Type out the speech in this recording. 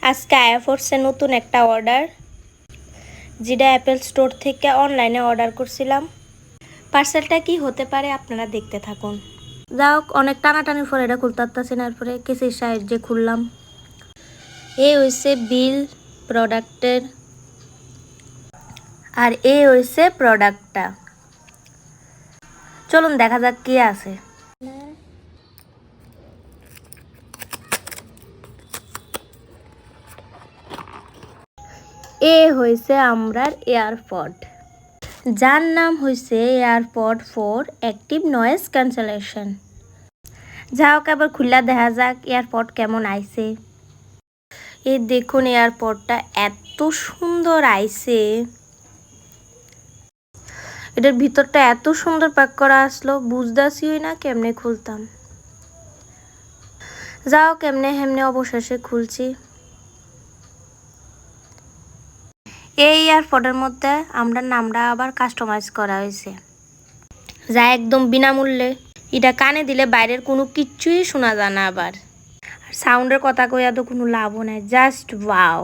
আজকে আয়া পড়ছে নতুন একটা অর্ডার, যেটা অ্যাপেল স্টোর থেকে অনলাইনে অর্ডার করছিলাম। পার্সেলটা কি হতে পারে আপনারা দেখতে থাকুন। যাই হোক, অনেক টানাটানির পরে এটা খুলতে পারতেছি না, এরপরে কেসের সাহায্যে খুললাম। এই হয়েছে বিল প্রোডাক্টের, আর এই হয়েছে প্রোডাক্টটা। চলুন দেখা যাক কি আছে। এ হয়েছে আমরার এয়ারপড, যার নাম হয়েছে এয়ারপড 4 অ্যাক্টিভ নয়েজ ক্যান্সেলেশন। যা হোক, আবার খুললা দেখা যাক এয়ারপড কেমন আইছে। এই দেখুন, এয়ারপডটা এত সুন্দর আইছে, এটার ভিতরটা এত সুন্দর প্যাক করা আসলো, বুঝতেছিই না কেমনে খুলতাম। যাও, কেমনে হেমনে অবশেষে খুলছি। এই এয়ারপডের মধ্যে আমরা নামটা আবার কাস্টমাইজ করা হয়েছে, যা একদম বিনামূল্যে। এটা কানে দিলে বাইরের কোনো কিচ্ছুই শোনা যায় না। আবার সাউন্ডের কথা কইয়া তো কোনো লাভও নাই, জাস্ট ওয়াও।